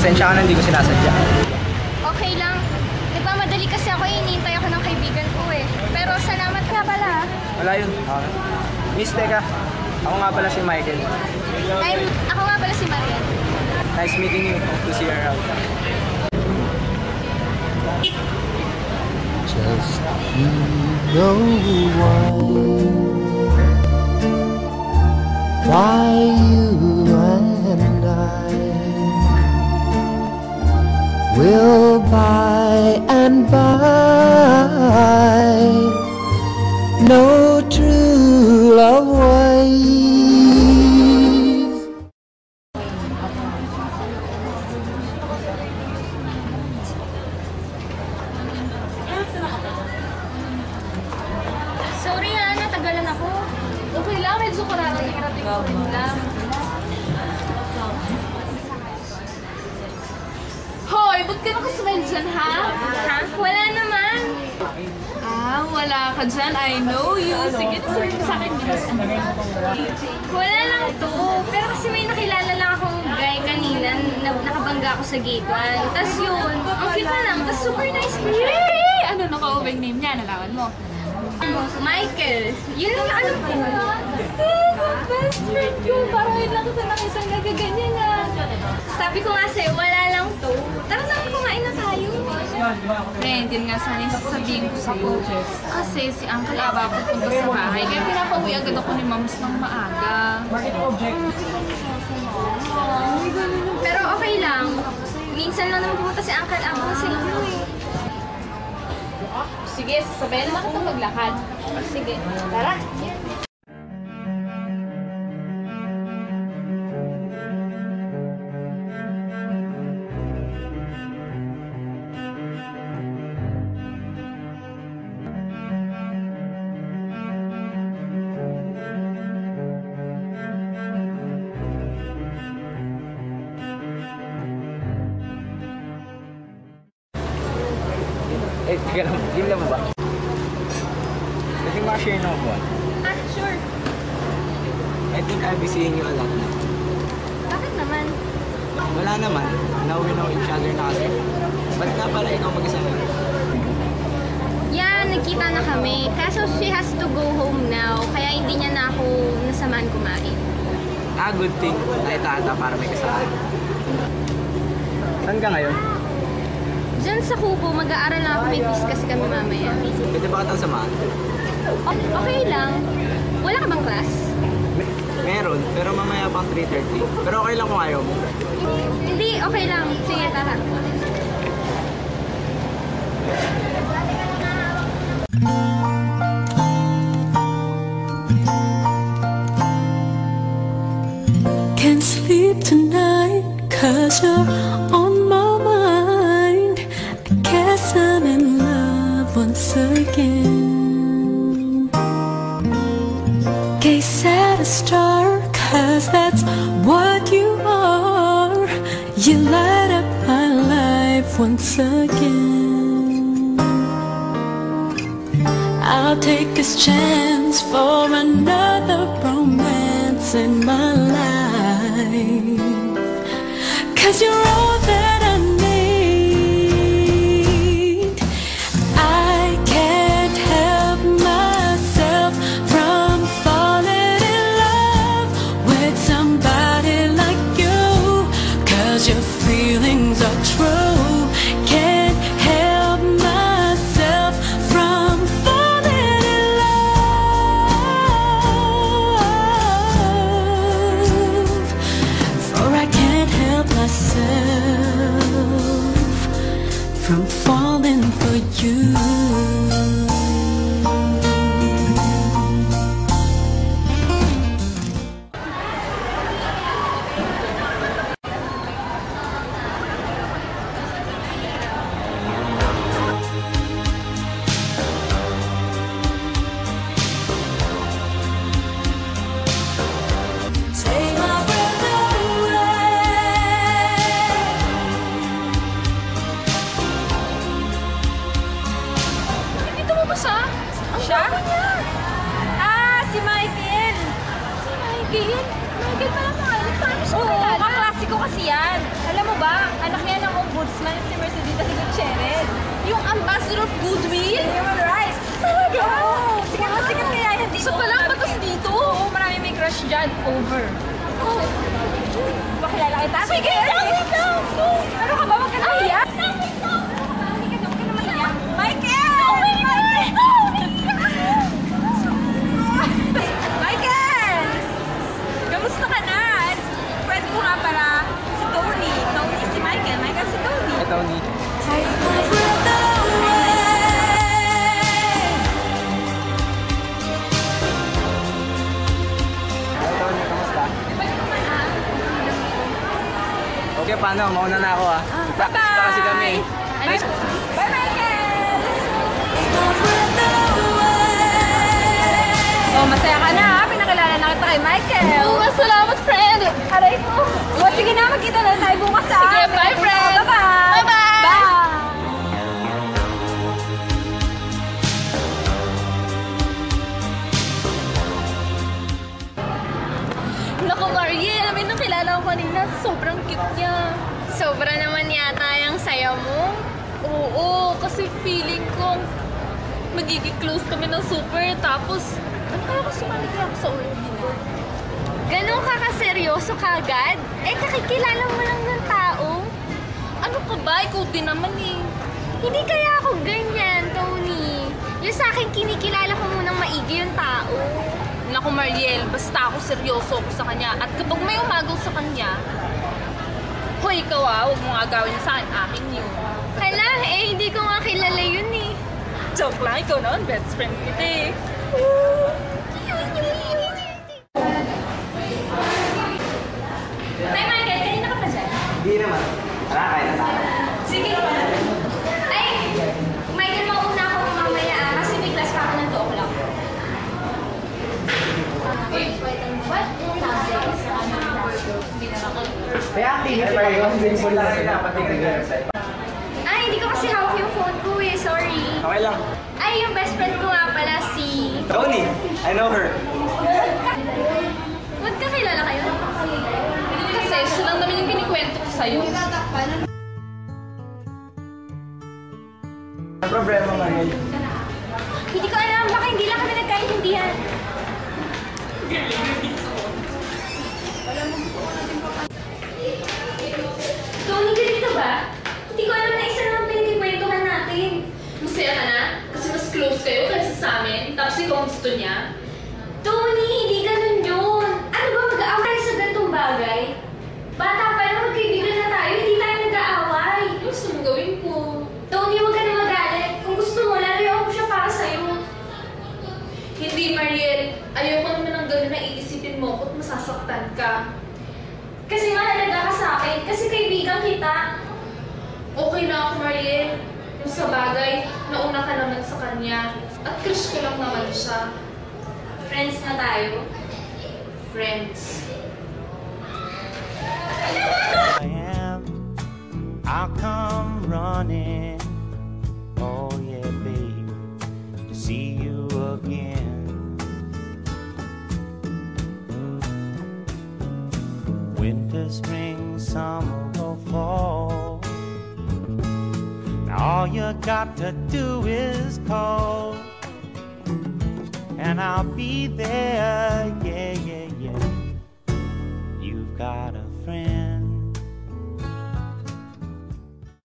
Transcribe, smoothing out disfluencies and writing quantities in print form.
Pasensya ka na, hindi ko sinasadya. Okay lang. Nagmamadali kasi ako, hinihintay ako ng kaibigan ko eh. Pero salamat ka pala. Wala yun. Okay. Miss, teka. Ako nga pala si Michael. Ako nga pala si Marian. Nice meeting you. Hope to see you around. Just you know why you and I will by and by know true love ways. Sorry natagalan ako. Okay lang, medyo karating ko rin lang. Hoy, ba't ka nakasmile dyan, ha? Ha? Wala naman. Wala ka dyan. I know you. Sige, sabihin mo sa akin, bilis. Wala lang to. Pero kasi may nakilala lang akong guy kanina na nakabangga ako sa gate 1. Tapos yun, ang cute na lang. Tapos super nice ko. Yay! Ano naka-ubing name niya? Nalawan mo. Michael. Yun lang yung alam ko. Best friend ko. Parang yun lang kita ng isang nagaganyan na. Sabi ko nga sa'yo, wala lang to. Tara na, kumain na tayo. Friend, yun nga sana yung sasabihin ko sa'yo. Kasi si Uncle Aba pupunta sa bahay. Kaya pinapauwi agad ako ni Mams ng maaga. Pero okay lang. Minsan lang naman pumunta si Uncle Aba sa inyo eh. Sige, sasabihin naman kita maglakad. Sige, tara. Teka lang. Game lang mo ba? Pwede ma-share na ako. Sure. I think I'll be seeing you a lot now. Bakit naman? Wala naman. Now we know each other na kasi. Ba't nga pala ikaw mag-isa na? Yeah, nagkita na kami. Kaso she has to go home now. Kaya hindi niya na ako nasamaan kumain. Good thing. Naitata para may kasama. Saan ka ngayon? Diyan sa Kubo, mag-aaral lang ako. May quiz kasi kami mamaya. Pwede ba kitang samahan? Okay lang. Wala ka bang class? Meron, pero mamaya pang 3:30. Pero okay lang kung ayaw mo. Hindi, okay lang. Sige, tara. Can't sleep tonight 'cause you're on my mind. I guess I'm in love once again. Gaze at a star 'cause that's what you are. You light up my life once again. I'll take this chance for another romance in my life, 'cause you're all that I need. I can't help myself from falling in love with somebody like you, 'cause your feelings are true. Can't help myself from falling in love, for I can't help myself from falling for you. Take my breath away. Dito mo ba siya? Siya? Si Michael! Si Michael? Michael pala pangalan. Paano siya Oo, kilala? kaklase ko kasi yan. Alam mo ba, ba? Anak yan ng ombudsman si Mercedita Gutierrez. Yung ambassador of goodwill? Human rights. Talaga? Oo. Sikat kaya yan dito. So palang batos dito? Oo, marami may crush dyan. Over. Oh. Pakilala kita? Sige, wait lang. Ano ka ba? Huwag ka na iyak. Michael! Michael! Kamusta ka na? Friend ko nga pala si Tony. Tony si Michael. Michael si Tony. Hey, Tony. Hey, Tony, kamusta? Okay, paano? Mauna na ako, ah. Bye-bye! Basta kasi kami. Nice. Bye, Michael! Oh, masaya ka na ha? Pinakilala na kita kay Michael. Oo, salamat, friend. Aray ko. O, sige na, magkita na tayo bukas ha. Sige, bye, friend. Bye-bye. Bye-bye. Bye. Naku, Mariel, may nakilala ko kanina. Sobrang cute niya. Sobra naman yata yung saya mo. Oo, kasi feeling ko magiging close kami ng super. Tapos, ano kaya kung sumali kaya ako sa Olympic? Ganun ka kaseryoso kagad? Eh, kakikilala mo lang ng tao. Ano ka ba? Ikaw din naman eh. Hindi kaya ako ganyan, Tony. Yung sa akin, kinikilala ko munang maigi yung tao. Naku, Mariel, basta ako seryoso ako sa kanya. At kapag may umagaw sa kanya, hoy, ikaw huwag mong agawin sa akin. Akin yun. Hala, eh, hindi ko nga kilala yun eh. Joke lang, ikaw naman, best friend kita eh. Hi, Michael. Kanina ka pa dyan? Hindi naman. Tara, kain na tayo. Sige. Ay, Michael, mauna ako mamaya kasi may class pa ako ng 2 o'clock. Kaya activity pa yun. Ay, hindi ko kasi hawak yung phone ko eh. Sorry. Okay lang. Ay, yung best friend ko nga pala si... Tony, I know her. Ba't kakilala kayo? Kasi siya lang naman yung kinikwento ko sa'yo. Ang problema, Mariel. Hindi ko alam. Baka hindi lang kami nagkaintindihan. Tony, ganito ba? Hindi ko alam na isa naman pinagkikwentuhan natin. Masaya ka na? Kasi mas close kayo kaysa sa amin. Tapos ikaw ang gusto niya. Tony, hindi ganun yun. Ano ba mag-aaway sa ganitong bagay? Bata pa lang, magkaibigan na tayo. Hindi tayo nag-aaway. Ano gusto mong gawin ko? Tony, huwag ka na magalit. Kung gusto mo, lalayo ko siya para sa'yo. Hindi, Mariel. Ayoko naman ng gano'n na iisipin mo at masasaktan ka. Kasi mahalaga ka sa akin. Kasi kaibigan kita. Okay na ako, Mariel. Yung sa bagay, nauna ka naman sa kanya. At crush ko lang naman siya. Friends na tayo. Friends. I am, I'll come running. Oh yeah, babe, to see you again. Winter, spring, summer, or fall. Now all you got to do is call, and I'll be there. Yeah, yeah, yeah. You've got a friend.